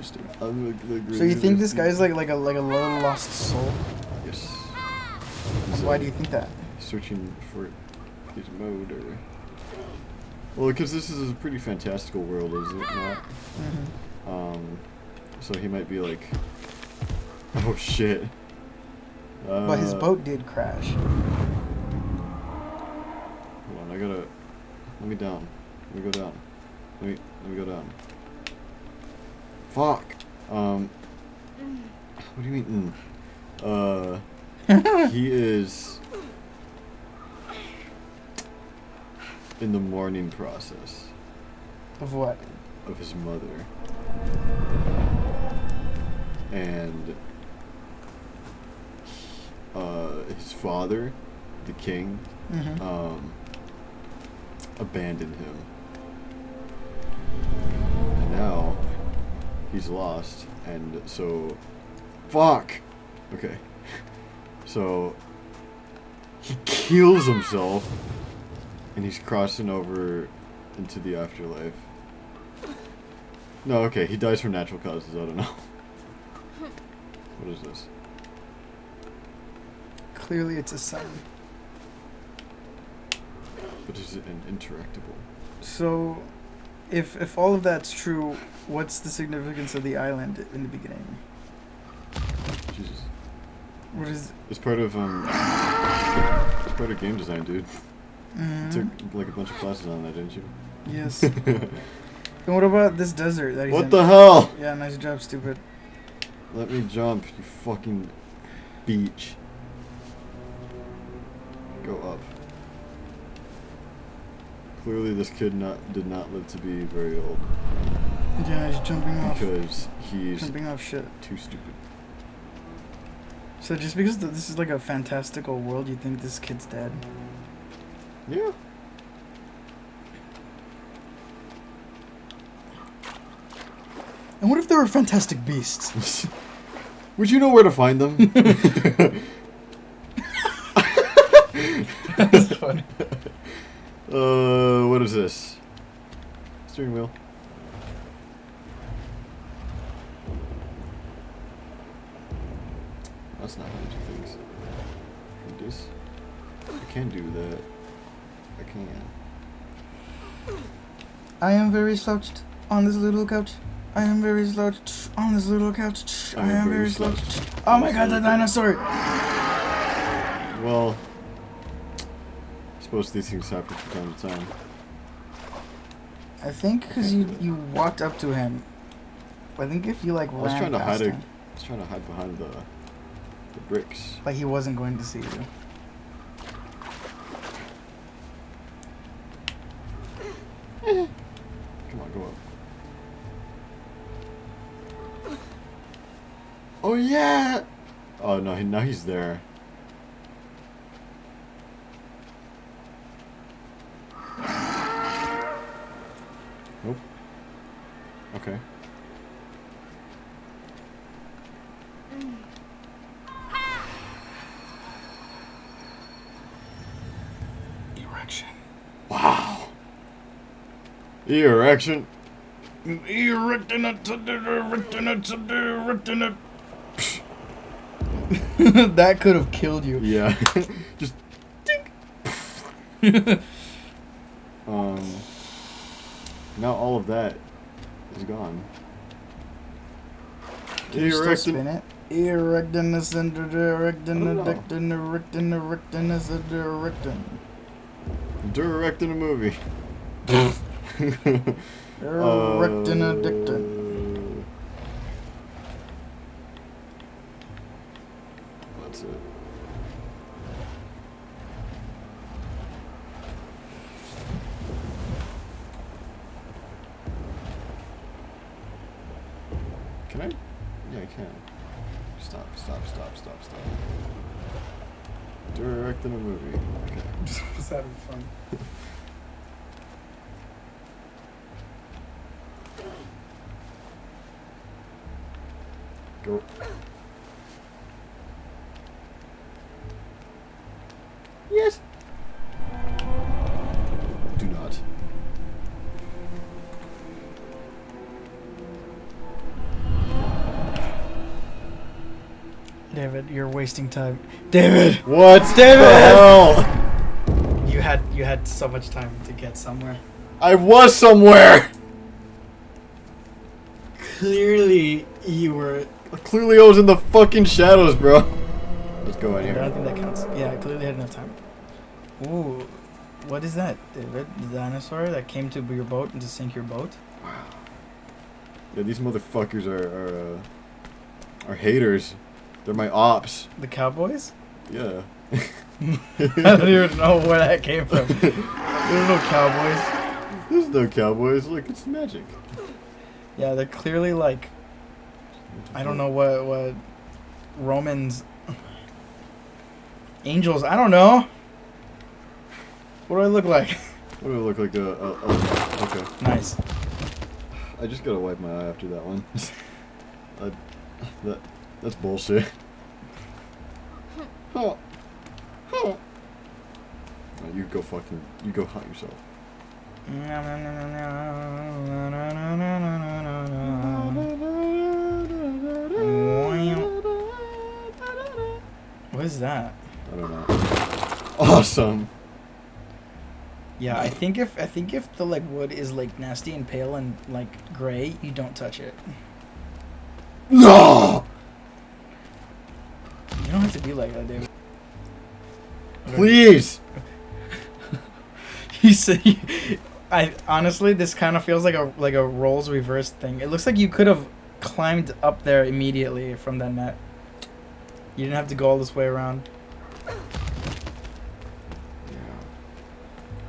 interesting. I'm the So you think this guy's like a little lost soul? Yes. Why do you think that? Searching for his mode, or well, because this is a pretty fantastical world, is it not? Mm-hmm. So he might be like, oh shit. But his boat did crash. Hold on, let me down. Let me go down. Let me go down. Fuck. What do you mean? He is in the mourning process. Of what? Of his mother. And his father, the king, abandoned him. And now he's lost, and so fuck. Okay. So he kills himself, and he's crossing over into the afterlife. No, okay, he dies from natural causes. I don't know. What is this? Clearly, it's a sun. But is it an interactable? So, if all of that's true, what's the significance of the island in the beginning? Jesus. What is? It's part of game design, dude. Mm-hmm. You took like a bunch of classes on that, didn't you? Yes. And what about this desert that he's in? What the hell? Yeah, nice job, stupid. Let me jump, you fucking beach. Go up. Clearly this kid did not live to be very old. Yeah, he's jumping off. Because he's jumping off shit. Too stupid. So just because this is like a fantastical world, you think this kid's dead? Yeah. And what if there were fantastic beasts? Would you know where to find them? That's funny. What is this? Steering wheel. That's not how to do things. Can this? I can do that. I can. I am very slouched on this little couch. I am very slouched on this little couch. I am very slouched. Oh my god, the dinosaur! Well, I suppose these things happen from time to time. I think because you walked up to him. I think if you like ran past him. I was trying to hide behind the bricks. Like he wasn't going to see you. Come on, go up. Oh yeah! Oh no, now he's there. Nope. Okay. Erection. Wow. Erection. Erecting it. That could have killed you. Yeah. Just dink. Now all of that is gone. Can you still spin it? Erecting is under directing, addicting, erecting, erecting is under erecting. Directing a movie. Erecting, addicting. That's it. Can I? Yeah, I can. Stop. Directing a movie. Okay. Was having fun. Go. Yes. Do not. David, you're wasting time. David! What? David! The hell? You had so much time to get somewhere. I was somewhere! Clearly, you were... Clearly I was in the fucking shadows, bro. Let's go in I here. don't think that counts. Yeah, I clearly had enough time. Ooh, what is that, David? The dinosaur that came to your boat and to sink your boat? Wow. Yeah, these motherfuckers are haters. They're my ops. The cowboys? Yeah. I don't even know where that came from. There's no cowboys. There's no cowboys. Look, it's magic. Yeah, they're clearly like... I don't know what Romans... Angels, I don't know. What do I look like? What do I look like? Okay. Nice. I just gotta wipe my eye after that one. That's bullshit. Oh. Oh. You go hunt yourself. What is that? I don't know. Awesome. Yeah, I think if the like wood is like nasty and pale and like gray, you don't touch it. No. You don't have to be like that, dude. Please. You say, I honestly, this kind of feels like a roles reversed thing. It looks like you could have climbed up there immediately from that net. You didn't have to go all this way around.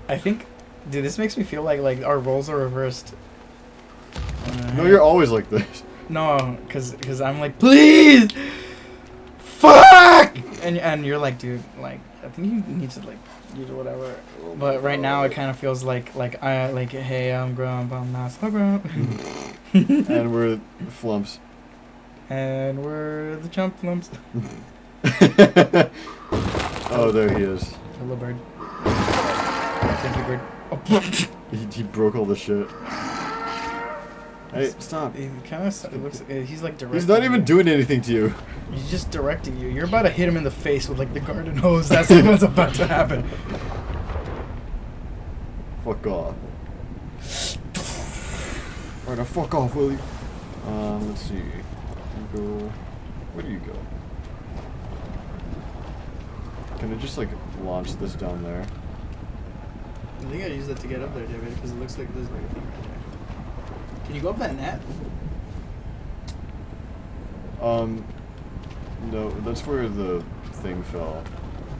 I think, dude, this makes me feel like our roles are reversed. No, you're always like this. No, cause I'm like, please, fuck, and you're like, dude, like, I think you need to like use whatever. But right now it kind of feels like hey, I'm Grump, I'm not so Grump. And we're flumps. And we're the chump flumps. Oh, there he is. Hello, bird. Thank you, bird. Oh. He broke all the shit. Hey, stop. He kind of looks. He's like directing. He's not even you. doing anything to you. He's just directing you. You're about to hit him in the face with like the garden hose. That's like what's about to happen. Fuck off. Alright, now fuck off, will you? Let's see. You go. Where do you go? Can I just like launch this down there? I think I use that to get up there, David, because it looks like there's like a thing right there. Can you go up that net? No, that's where the thing fell.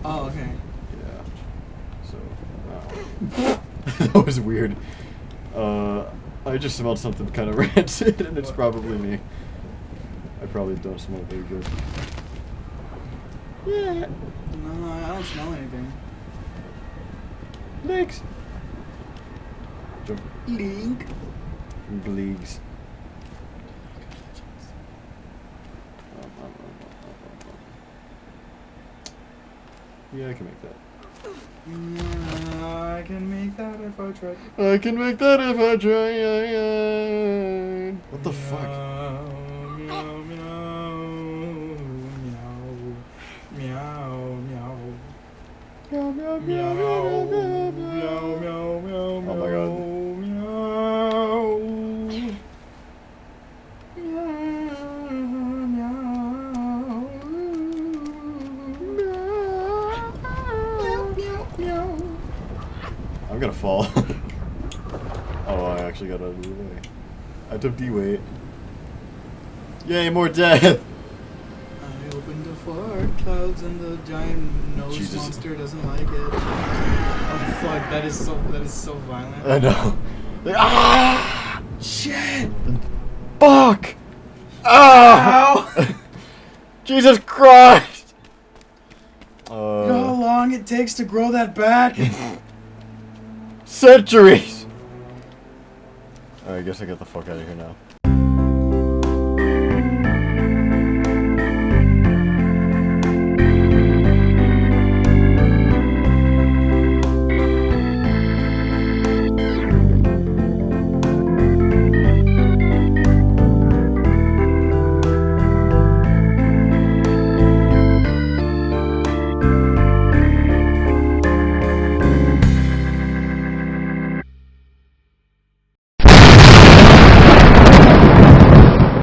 Oh, okay. Yeah. So, that was weird. I just smelled something kind of rancid, and it's probably me. I probably don't smell very good. Yeah. No, I don't smell anything. Legs. Jump. Link. Legs. Yeah, I can make that. I can make that if I try. I can make that if I try. What the fuck? Meow, meow, meow, meow, meow. Meow, meow, Meow, meow, meow, meow, meow, Oh my god. I'm gonna fall. Oh, I actually got out of the way. I took D-weight. Yay, more death! I opened the fart clouds and the giant nose Jesus. monster doesn't like it. Oh fuck, that is so violent. I know. Ah! Shit! Fuck! Ah! Ow! Jesus Christ! You know how long it takes to grow that back? Centuries! Alright, I guess I get the fuck out of here now.